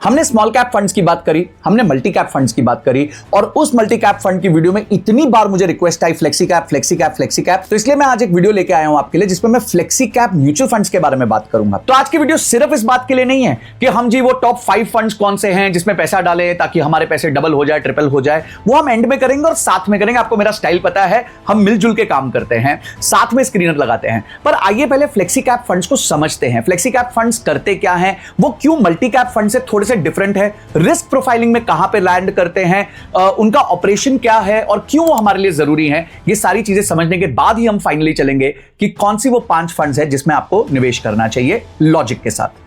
हमने small cap funds की बात करी, हमने मल्टी कैप फंड्स की बात करी और उस मल्टी कैप फंड की वीडियो में इतनी बार मुझे रिक्वेस्ट आई flexi cap flexi cap flexi cap, तो इसलिए मैं आज एक वीडियो लेके आया हूं आपके लिए जिसमें मैं फ्लेक्सी कैप म्यूचुअल फंड्स के बारे में बात करूंगा। तो आज की वीडियो सिर्फ इस बात के लिए नहीं है कि हम जी वो टॉप 5 फंड्स कौन से हैं जिसमें पैसा डालें ताकि हमारे पैसे डबल हो जाए, ट्रिपल हो जाए, वो हम एंड में करेंगे और साथ में करेंगे। आपको मेरा स्टाइल पता है, हम मिलजुल के काम करते हैं, साथ में स्क्रीनर लगाते हैं। पर आइए पहले फ्लेक्सी कैप फंड्स को समझते हैं। फ्लेक्सी कैप फंड्स करते क्या हैं, वो क्यों मल्टी कैप फंड से थोड़े से डिफरेंट है, रिस्क प्रोफाइलिंग में कहां पे लैंड करते हैं, उनका ऑपरेशन क्या है और क्यों वो हमारे लिए जरूरी है। ये सारी चीजें समझने के बाद ही हम फाइनली चलेंगे कि कौन सी वो 5 फंड्स है जिसमें आपको निवेश करना चाहिए लॉजिक के साथ।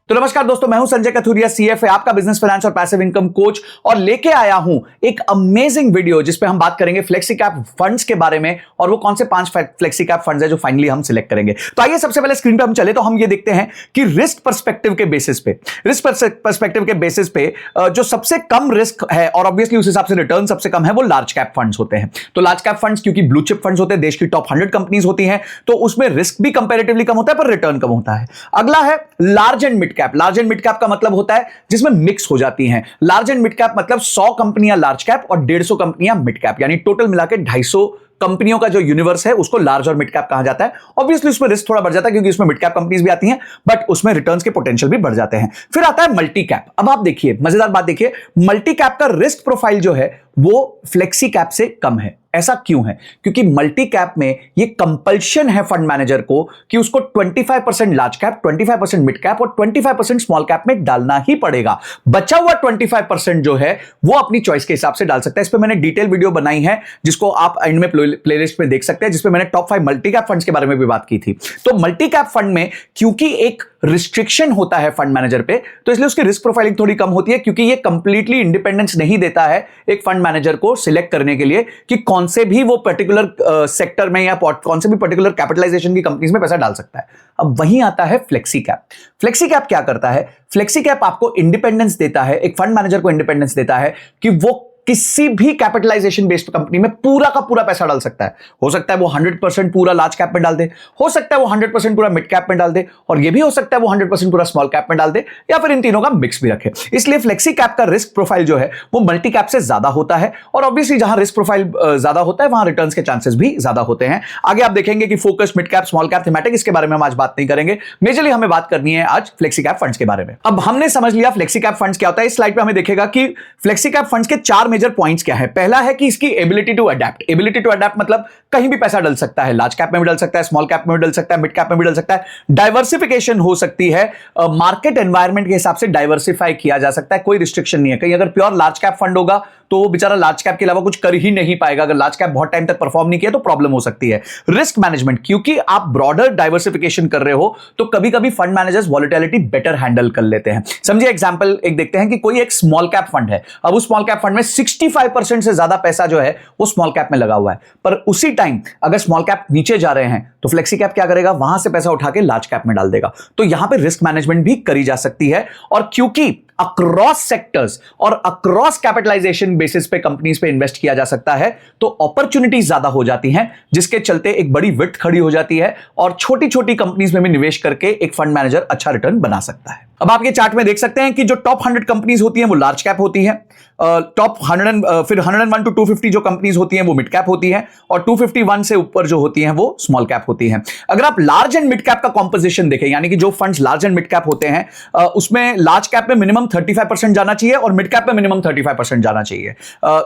तो नमस्कार दोस्तों, मैं हूं संजय कथुरिया, सीएफए, आपका बिजनेस फाइनेंस और पैसिव इनकम कोच, और लेके आया हूं एक अमेजिंग वीडियो जिसपे हम बात करेंगे फ्लेक्सी कैप फंड्स के बारे में और वो कौन से 5 फ्लेक्सी कैप फंड्स है जो फाइनली हम सिलेक्ट करेंगे। तो आइए सबसे पहले स्क्रीन पे हम चले तो हम ये देखते हैं कि रिस्क पर्सपेक्टिव के बेसिस पे जो सबसे कम रिस्क है और ऑब्वियसली उस हिसाब से रिटर्न सबसे कम है वो लार्ज कैप फंड्स होते हैं। तो लार्ज कैप फंड्स क्योंकि ब्लू चिप फंड्स होते हैं, देश की टॉप 100 कंपनीज होती हैं, तो उसमें रिस्क भी कंपैरेटिवली कम होता है पर रिटर्न कम होता है। अगला है large and mid cap. Large and mid cap का मतलब होता है जिसमें मिक्स हो जाती हैं। लार्ज एंड मिड कैप मतलब 100 कंपनियां लार्ज कैप और 150 कंपनियां मिड कैप, यानी टोटल मिलाकर 250 कंपनियों का जो यूनिवर्स है उसको लार्ज और मिड कैप कहा जाता है। ऑब्वियसली उसमें रिस्क थोड़ा बढ़ जाता है क्योंकि उसमें मिड कैप कंपनीज भी आती हैं, बट उसमें रिटर्न्स के पोटेंशियल भी बढ़ जाते हैं। फिर आता है मल्टी कैप। अब आप देखिए, मजेदार बात देखिए, मल्टी कैप का रिस्क प्रोफाइल जो है वो फ्लेक्सी कैप से कम है। ऐसा क्यों है? क्योंकि मल्टी कैप में ये कंपल्शन है फंड मैनेजर को कि उसको 25% लार्ज कैप, 25% मिड कैप और 25% स्मॉल कैप में डालना ही पड़ेगा। बचा हुआ 25% जो है वो अपनी चॉइस के हिसाब से डाल सकता है। इस पे मैंने डिटेल वीडियो बनाई है जिसको आप एंड में प्लेलिस्ट में देख सकते हैं, जिसमें मैंने टॉप 5 मल्टी कैप फंड्स के बारे में भी बात की थी। तो मल्टी कैप फंड में क्योंकि एक रिस्ट्रिक्शन होता है फंड मैनेजर पे, तो इसलिए उसकी रिस्क प्रोफाइलिंग थोड़ी कम होती है क्योंकि ये कंप्लीटली इंडिपेंडेंस नहीं देता है एक फंड मैनेजर को सिलेक्ट करने के लिए कि कौन से भी वो पर्टिकुलर सेक्टर में या कौन से भी पर्टिकुलर कैपिटलाइजेशन की कंपनीज में पैसा डाल सकता है। अब वहीं आता है फ्लेक्सी कैप। फ्लेक्सी कैप क्या करता है? फ्लेक्सी कैप आपको इंडिपेंडेंस देता है, एक फंड मैनेजर को इंडिपेंडेंस देता है कि वो किसी भी कैपिटलाइजेशन बेस्ड कंपनी में पूरा का पूरा पैसा डाल सकता है। हो सकता है वो 100% पूरा लार्ज कैप में डाल दे, हो सकता है वो 100% पूरा मिड कैप में डाल दे, और ये भी हो सकता है वो 100% पूरा स्मॉल कैप में डाल दे, या फिर इन तीनों का मिक्स भी रखे। इसलिए फ्लेक्सी कैप का रिस्क प्रोफाइल जो है वो मल्टी कैप से ज्यादा होता है, और ऑब्वियसली जहां रिस्क प्रोफाइल ज्यादा होता है वहां रिटर्न्स के चांसेस भी ज्यादा होते हैं। आगे आप देखेंगे कि focus, mid cap, small cap, thematic, इसके बारे में हम आज बात नहीं करेंगे। मेजरली हमें बात करनी है आज फ्लेक्सी कैप फंड्स के बारे में। अब हमने समझ लिया फ्लेक्सी कैप फंड्स क्या होता है। इस स्लाइड पे हमें देखेगा कि फ्लेक्सी कैप फंड्स के 4 मेजर पॉइंट्स क्या है। पहला है कि इसकी ability to adapt. Ability to adapt मतलब कहीं भी पैसा डल सकता है, लार्ज कैप में भी डल सकता है, स्मॉल कैप में भी डल सकता है, मिड कैप में भी डल सकता है। डाइवर्सिफिकेशन हो सकती है, मार्केट एनवायरनमेंट के हिसाब से डाइवर्सिफाई किया जा सकता है, कोई रिस्ट्रिक्शन नहीं है। कहीं अगर प्योर लार्ज कैप फंड होगा तो वो बेचारा लार्ज कैप के अलावा कुछ कर ही नहीं पाएगा। अगर लार्ज कैप बहुत टाइम तक परफॉर्म नहीं किया तो प्रॉब्लम हो सकती है। रिस्क मैनेजमेंट, क्योंकि आप ब्रॉडर डाइवर्सिफिकेशन कर रहे हो तो कभी कभी fund managers volatility better handle कर लेते हैं। समझिए एग्जांपल एक देखते हैं कि कोई एक स्मॉल कैप फंड है। अब उस स्मॉल कैप फंड में 65% से ज्यादा पैसा जो है वो स्मॉल कैप में लगा हुआ है, पर उसी टाइम अगर स्मॉल कैप नीचे जा रहे हैं तो फ्लेक्सी कैप क्या करेगा, वहां से पैसा उठा के लार्ज कैप में डाल देगा। तो यहां पे रिस्क मैनेजमेंट भी करी जा सकती है, और क्योंकि अक्रॉस सेक्टर्स और अक्रॉस कैपिटलाइजेशन बेसिस पे कंपनीज पे इन्वेस्ट किया जा सकता है तो अपॉर्चुनिटीज ज्यादा हो जाती हैं, जिसके चलते एक बड़ी विड्थ खड़ी हो जाती है और छोटी छोटी कंपनीज में भी निवेश करके एक फंड मैनेजर अच्छा रिटर्न बना सकता है। अब आप ये चार्ट में देख सकते हैं कि जो टॉप 100 कंपनीज होती हैं वो लार्ज कैप होती हैं, टॉप 100 फिर 101 टू 250 जो कंपनीज होती हैं वो मिड कैप होती हैं, और 251 से ऊपर जो होती हैं वो स्मॉल कैप होती हैं। अगर आप लार्ज एंड मिड कैप का कॉम्पोजिशन देखें, यानी कि जो funds large and mid cap होते हैं उसमें लार्ज कैप में मिनिमम 35% जाना चाहिए और मिड कैप में मिनिमम 35% जाना चाहिए।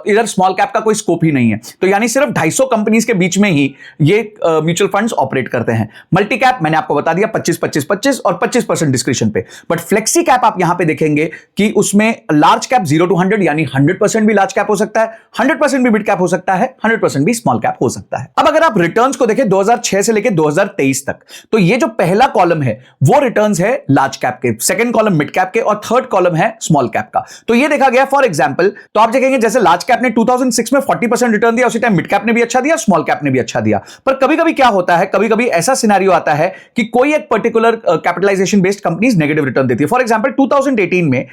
इधर स्मॉल कैप का कोई स्कोप ही नहीं है, तो यानी सिर्फ 250 कंपनीज के बीच में ही ये म्यूचुअल फंड्स ऑपरेट करते हैं। मल्टी कैप मैंने आपको बता दिया 25-25-25 और 25% डिस्क्रिप्शन पे, बट फ्लेक्सी कैप आप यहां पे देखेंगे कि उसमें लार्ज कैप 0 to 100 यानी 100% भी लार्ज कैप हो सकता है, 100% भी मिड कैप हो सकता है, 100% भी स्मॉल कैप हो सकता है। अब अगर आप रिटर्न्स को देखें 2006 से लेकर 2023 तक, तो ये जो पहला कॉलम है वो रिटर्न्स है लार्ज कैप के, सेकंड कॉलम मिड कैप के और थर्ड कॉलम है स्मॉल कैप का। तो ये देखा गया फॉर एग्जांपल, तो आप देखेंगे जैसे लार्ज कैप ने 2006 में 40% रिटर्न दिया, उसी टाइम मिड कैप ने भी अच्छा दिया, स्मॉल कैप ने भी अच्छा दिया। पर कभी कभी क्या होता है, कभी कभी ऐसा सिनेरियो आता है कि कोई एक particular capitalisation based companies negative return देती है। फॉर एग्जांपल 2018 में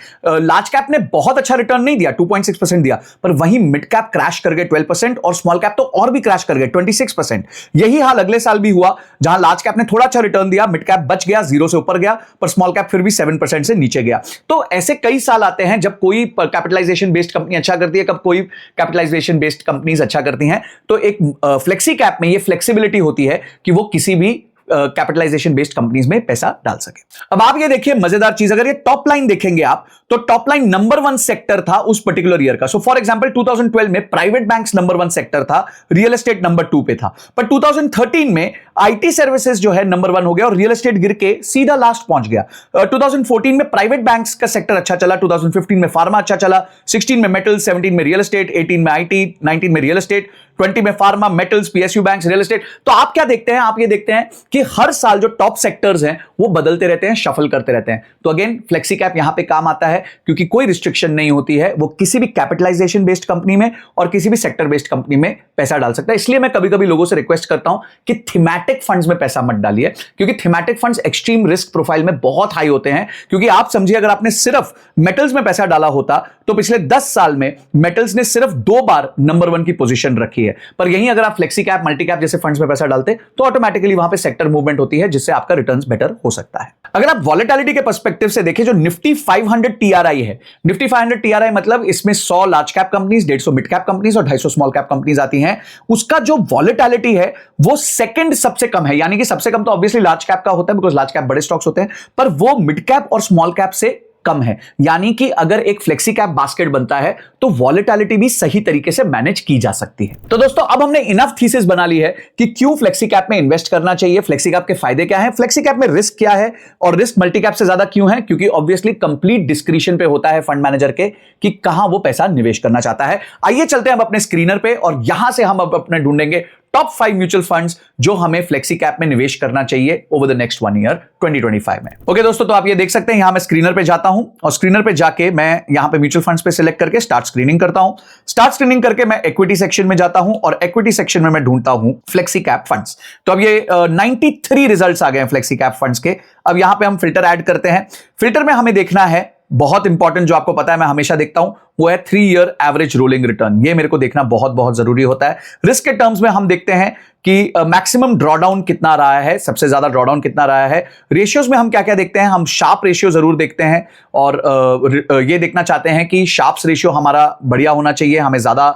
लार्ज कैप ने बहुत अच्छा रिटर्न नहीं दिया, 2.6% दिया, पर वहीं मिड कैप क्रैश कर गए 12% और स्मॉल कैप तो और भी क्रैश कर गए 26%। यही हाल अगले साल भी हुआ, जहां लार्ज कैप ने थोड़ा अच्छा रिटर्न दिया, मिड कैप बच गया, 0 से ऊपर गया, पर स्मॉल कैप फिर भी 7% से नीचे गया। तो ऐसे कई साल आते हैं जब कोई कैपिटलाइजेशन बेस्ड कंपनी अच्छा करती है, कब कोई कैपिटलाइजेशन बेस्ड कंपनीज अच्छा करती हैं। तो एक फ्लेक्सी कैप में ये फ्लेक्सिबिलिटी होती है कि वो किसी भी कैपिटलाइजेशन बेस्ड कंपनीज में पैसा डाल सके। अब आप ये देखिए मजेदार चीज, अगर ये टॉप लाइन देखेंगे आप, तो टॉप लाइन नंबर 1 सेक्टर था उस पर्टिकुलर ईयर का। सो फॉर एग्जांपल 2012 में प्राइवेट बैंक्स नंबर 1 सेक्टर था, रियल एस्टेट नंबर 2 पे था, पर 2013 में आईटी सर्विसेज जो है नंबर 1 हो गया और रियल एस्टेट गिर के सीधा लास्ट पहुंच गया। 2014 में प्राइवेट बैंक्स का सेक्टर अच्छा चला, 2015 में फार्मा अच्छा चला, 16 में मेटल, 17 में रियल एस्टेट, 18 में आईटी, 19 में रियल एस्टेट, 20 में pharma, metals, PSU banks, real estate. तो आप क्या देखते हैं, आप ये देखते हैं कि हर साल जो टॉप सेक्टर्स हैं वो बदलते रहते हैं, शफल करते रहते हैं। तो अगेन फ्लेक्सी कैप यहां पे काम आता है क्योंकि कोई रिस्ट्रिक्शन नहीं होती है, वो किसी भी कैपिटलाइजेशन बेस्ड कंपनी में और किसी भी सेक्टर बेस्ड कंपनी में पैसा डाल सकता है। इसलिए मैं कभी कभी लोगों से रिक्वेस्ट करता हूं कि थीमैटिक फंड्स में पैसा मत डालिए, क्योंकि thematic funds extreme risk profile में बहुत हाई होते हैं। क्योंकि आप समझिए अगर आपने सिर्फ मेटल्स में पैसा डाला होता तो पिछले 10 साल में मेटल्स ने सिर्फ 2 बार नंबर 1 की पोजीशन रखी है, पर यहीं अगर आप फ्लेक्सी कैप, मल्टी कैप जैसे फंड्स में पैसा डालते तो ऑटोमेटिकली वहां पे सेक्टर मूवमेंट होती है, जिससे आपका रिटर्न्स बेटर हो सकता है। अगर आप वॉलेटिलिटी के पर्सपेक्टिव से देखें, जो निफ्टी 500 टीआरआई है, निफ्टी 500 टीआरआई मतलब इसमें 100 large cap companies, 150 mid cap companies और 250 स्मॉल कैप कंपनीज आती हैं। उसका जो वॉलेटिलिटी है वो सेकंड सबसे कम है, यानी कि सबसे कम तो ऑब्वियसली लार्ज कैप का होता है बिकॉज लार्ज कैप बड़े स्टॉक्स होते हैं, पर वो मिड कैप और स्मॉल कैप से कम है। यानी कि अगर एक फ्लेक्सी कैप बास्केट बनता है तो वॉलेटिलिटी भी सही तरीके से मैनेज की जा सकती है। तो दोस्तों अब हमने इनफ थीसिस बना ली है कि क्यों फ्लेक्सी कैप में इन्वेस्ट करना चाहिए, फ्लेक्सी कैप के फायदे क्या हैं, फ्लेक्सी कैप में रिस्क क्या है और रिस्क मल्टी कैप से ज्यादा क्यों है, क्योंकि ऑब्वियसली कंप्लीट डिस्क्रिशन पे होता है फंड मैनेजर के कि कहां वो पैसा निवेश करना चाहता है। आइए चलते हैं अब अपने स्क्रीनर पे और यहां से हम अब अपने ढूंढेंगे टॉप 5 म्यूचुअल फंड्स जो हमें फ्लेक्सी कैप में निवेश करना चाहिए ओवर द नेक्स्ट 1 ईयर 2025 में। ओके दोस्तों, तो आप ये देख सकते हैं यहां मैं स्क्रीनर पे जाता हूं और स्क्रीनर पे जाके मैं यहां पे म्यूचुअल फंड्स पे सिलेक्ट करके स्टार्ट स्क्रीनिंग करता हूं। स्टार्ट स्क्रीनिंग करके मैं इक्विटी सेक्शन में जाता हूं और इक्विटी सेक्शन में मैं ढूंढता हूं फ्लेक्सी कैप फंड्स। तो अब ये 93 रिजल्ट्स आ गए हैं फ्लेक्सी कैप फंड्स के। अब यहां पे हम फिल्टर ऐड करते हैं। फिल्टर में हमें देखना है बहुत इंपॉर्टेंट, जो आपको पता है मैं हमेशा देखता हूं, वो है 3 ईयर एवरेज रोलिंग रिटर्न। ये मेरे को देखना बहुत बहुत जरूरी होता है। रिस्क के टर्म्स में हम देखते हैं कि मैक्सिमम ड्रॉडाउन कितना रहा है, सबसे ज्यादा ड्रॉडाउन कितना रहा है। रेशियोज में हम क्या क्या देखते हैं, हम शार्प रेशियो जरूर देखते हैं और ये देखना चाहते हैं कि शार्प्स रेशियो हमारा बढ़िया होना चाहिए, हमें ज्यादा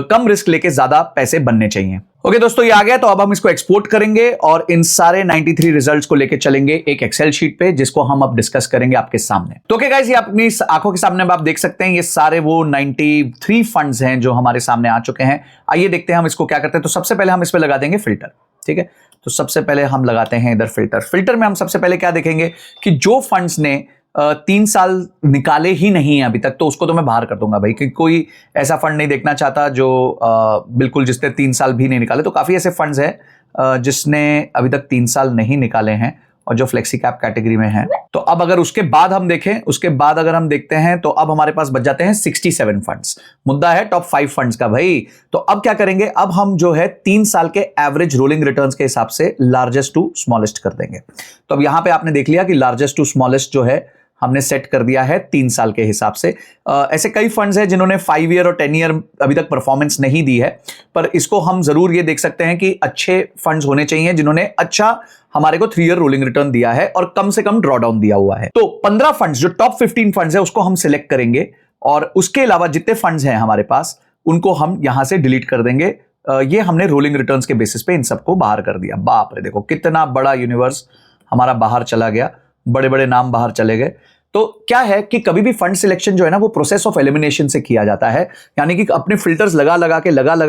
कम रिस्क लेके ज्यादा पैसे बनने चाहिए। ओके दोस्तों, ये आ गया, तो अब हम इसको एक्सपोर्ट करेंगे और इन सारे 93 रिजल्ट्स को लेके चलेंगे एक एक्सेल शीट पे, जिसको हम अब डिस्कस करेंगे आपके सामने। तो ओके गाइस, ये अपनी आंखों के सामने आप देख सकते हैं, ये सारे वो 93 फंड्स हैं जो हमारे सामने आ चुके हैं। आइए देखते हैं हम इसको क्या करते हैं। तो सबसे पहले हम इस पे लगा देंगे फिल्टर, ठीक है। तो सबसे पहले हम लगाते हैं इधर फिल्टर। फिल्टर में हम सबसे पहले क्या देखेंगे कि जो फंड्स ने 3 साल निकाले ही नहीं है अभी तक, तो उसको तो मैं बाहर कर दूंगा भाई, क्योंकि कोई ऐसा फंड नहीं देखना चाहता जो बिल्कुल जिसने 3 साल भी नहीं निकाले। तो काफी ऐसे फंड्स हैं जिसने अभी तक 3 साल नहीं निकाले हैं और जो फ्लेक्सी कैप कैटेगरी में है। तो अब अगर उसके बाद हम देखें, उसके बाद अगर हम देखते हैं तो अब हमारे पास बच जाते हैं 67 फंड्स। मुद्दा है टॉप 5 फंड्स का भाई। तो अब क्या करेंगे, अब हम जो है 3 साल के एवरेज रोलिंग रिटर्न्स के हिसाब से लार्जेस्ट टू स्मॉलेस्ट कर देंगे। तो अब यहां पे आपने देख लिया कि लार्जेस्ट टू स्मॉलेस्ट जो है हमने सेट कर दिया है 3 साल के हिसाब से। ऐसे कई फंड्स हैं जिन्होंने 5 ईयर और 10 ईयर अभी तक परफॉर्मेंस नहीं दी है, पर इसको हम जरूर ये देख सकते हैं कि अच्छे फंड्स होने चाहिए जिन्होंने अच्छा हमारे को 3 ईयर रोलिंग रिटर्न दिया है और कम से कम ड्रॉडाउन दिया हुआ है। तो 15 फंड्स जो टॉप 15 फंड्स है उसको हम सिलेक्ट करेंगे और उसके अलावा जितने फंड्स हैं हमारे पास उनको हम यहां से डिलीट कर देंगे। ये हमने रोलिंग रिटर्न्स के बेसिस पे इन सबको बाहर कर दिया। बाप रे, देखो कितना बड़ा यूनिवर्स हमारा बाहर चला गया, बड़े बड़े नाम बाहर चले गए। तो क्या है कि कभी भी फंड सिलेक्शन जो है ना वो प्रोसेस ऑफ एलिमिनेशन से किया जाता है, यानी कि अपने फिल्टर्स लगा लगा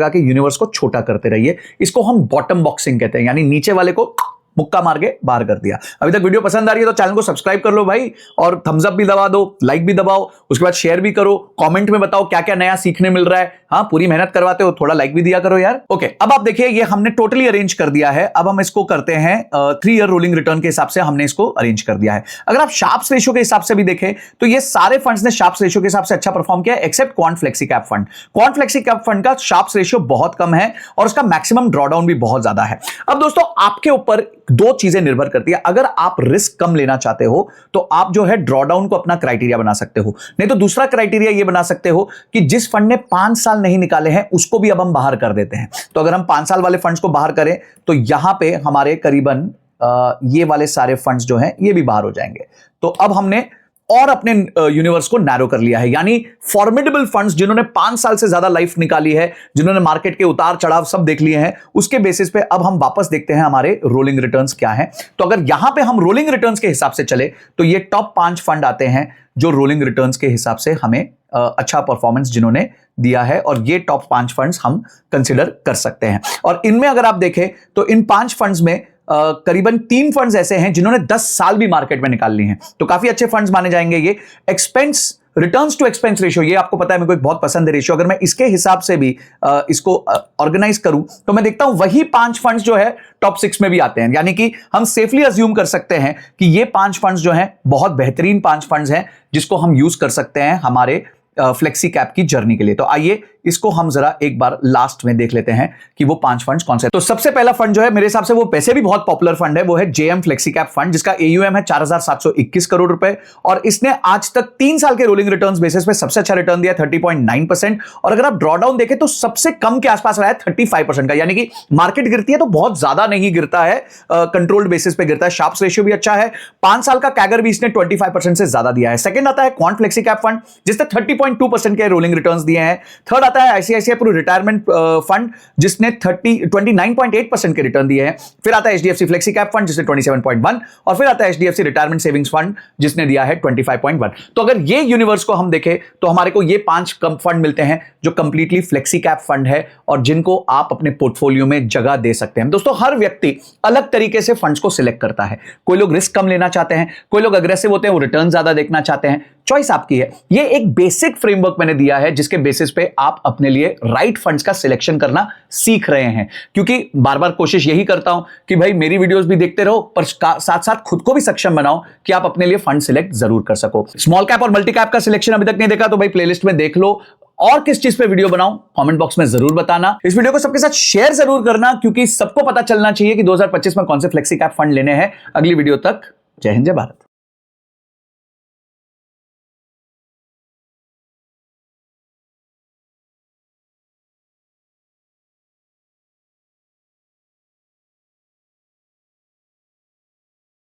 के यूनिवर्स को छोटा करते रहिए। इसको हम बॉटम बॉक्सिंग कहते हैं, यानी नीचे वाले को मुक्का मार के बाहर कर दिया। अभी तक वीडियो पसंद आ रही है तो चैनल को सब्सक्राइब कर लो भाई, और थम्स अप भी दबा दो, लाइक भी दबाओ, उसके बाद शेयर भी करो, कमेंट में बताओ क्या क्या नया सीखने मिल रहा है। हाँ, पूरी मेहनत करवाते हो, थोड़ा लाइक भी दिया करो यार। ओके, अब आप देखिए ये हमने टोटली अरेंज कर दिया है। अब हम इसको करते हैं 3 ईयर रोलिंग रिटर्न के हिसाब से हमने इसको अरेंज कर दिया है। अगर आप शार्प्स रेशियो के हिसाब से भी देखें तो ये सारे फंड्स ने शार्प्स रेशियो के हिसाब से अच्छा परफॉर्म किया except Quant flexi cap fund. Quant flexi cap fund का शार्प्स रेशियो बहुत कम है और उसका मैक्सिमम ड्रॉडाउन भी बहुत ज्यादा है। अब दोस्तों आपके ऊपर दो चीजें निर्भर करती है। अगर आप रिस्क कम लेना चाहते हो तो आप जो है ड्रॉडाउन को अपना क्राइटेरिया बना सकते हो, नहीं तो दूसरा क्राइटेरिया ये बना सकते हो कि जिस फंड ने 5 साल नहीं निकाले हैं उसको भी अब हम बाहर कर देते हैं। तो अगर हम 5 साल वाले फंड्स को बाहर करें तो यहां पे हमारे करीबन ये वाले सारे फंड्स जो हैं ये भी बाहर हो जाएंगे। तो अब हमने और अपने यूनिवर्स को नैरो कर लिया है, यानी फॉर्मिडेबल फंड्स जिन्होंने 5 साल से ज्यादा लाइफ निकाली है, जिन्होंने मार्केट के उतार चढ़ाव सब देख लिए हैं, उसके बेसिस पे अब हम वापस देखते हैं हमारे रोलिंग रिटर्न्स क्या हैं। तो अगर यहां पे हम रोलिंग रिटर्न्स के हिसाब से चले तो ये टॉप 5 फंड आते हैं जो रोलिंग रिटर्न्स के हिसाब से हमें अच्छा परफॉर्मेंस जिन्होंने दिया है, और ये टॉप 5 फंड्स हम कंसिडर कर सकते हैं। और इनमें अगर आप देखें तो इन 5 फंड्स में करीबन 3 फंड्स ऐसे हैं जिन्होंने 10 साल भी मार्केट में निकाल ली हैं, तो काफी अच्छे फंड्स माने जाएंगे ये। Expense returns to expense ratio, ये आपको पता है मेरे को एक बहुत पसंद है रेशियो। अगर मैं इसके हिसाब से भी इसको ऑर्गेनाइज करूं तो मैं देखता हूं वही 5 फंड्स जो है टॉप 6 में भी आते हैं, यानी कि हम सेफली अज्यूम कर सकते हैं कि ये 5 फंड्स जो हैं बहुत बेहतरीन 5 फंड्स हैं जिसको हम यूज कर सकते हैं हमारे फ्लेक्सी कैप की जर्नी के लिए। तो आइए इसको हम जरा एक बार लास्ट में देख लेते हैं कि वो 5 फंड्स कौन से। तो सबसे पहला फंड जो है मेरे हिसाब से वो वैसे भी बहुत पॉपुलर फंड है, वो है जेएम फ्लेक्सी कैप फंड, जिसका एयूएम है 4721 करोड़ रुपए, और इसने आज तक 3 साल के रोलिंग रिटर्न्स बेसिस पे सबसे अच्छा रिटर्न दिया 30.9%। और अगर आप ड्रॉडाउन देखें तो सबसे कम के आसपास रहा है 35% का, यानी कि मार्केट गिरती है तो बहुत ज्यादा नहीं गिरता है, कंट्रोल्ड बेसिस पे गिरता है। शार्प्स रेशियो भी अच्छा है, 5 साल का कैगर भी इसने 25% से ज्यादा दिया है। सेकंड आता है क्वांट फ्लेक्सी कैप फंड जिसने 30.2% के रोलिंग रिटर्न्स दिए हैं। थर्ड आता है आईसीआईसीआई प्रू रिटायरमेंट फंड जिसने 29.8% के रिटर्न दिए हैं। फिर आता है एचडीएफसी फ्लेक्सी कैप फंड जिसने 27.1, और फिर आता है एचडीएफसी रिटायरमेंट सेविंग्स फंड जिसने दिया है 25.1। तो अगर ये यूनिवर्स को हम देखें तो हमारे को ये 5 फंड मिलते हैं जो कंप्लीटली फ्लेक्सी कैप फंड है और जिनको आप अपने पोर्टफोलियो में जगह दे सकते हैं। दोस्तों हर व्यक्ति अलग तरीके से फंड्स को सिलेक्ट करता है, कोई लोग रिस्क कम लेना चाहते हैं, कोई लोग अग्रेसिव होते हैं, वो रिटर्न ज्यादा देखना चाहते हैं। चॉइस आपकी है। ये एक बेसिक फ्रेमवर्क मैंने दिया है जिसके बेसिस पे आप अपने लिए राइट फंड्स का सिलेक्शन करना सीख रहे हैं, क्योंकि बार बार कोशिश यही करता हूं कि भाई मेरी वीडियोस भी देखते रहो पर साथ साथ खुद को भी सक्षम बनाओ कि आप अपने लिए फंड सिलेक्ट जरूर कर सको। स्मॉल कैप और मल्टी कैप का सिलेक्शन अभी तक नहीं देखा तो भाई प्लेलिस्ट में देख लो, और किस चीज पे वीडियो बनाऊं कमेंट बॉक्स में जरूर बताना। इस वीडियो को सबके साथ शेयर जरूर करना क्योंकि सबको पता चलना चाहिए कि 2025 में कौन से फ्लेक्सी कैप फंड लेने हैं। अगली वीडियो तक जय हिंद जय भारत।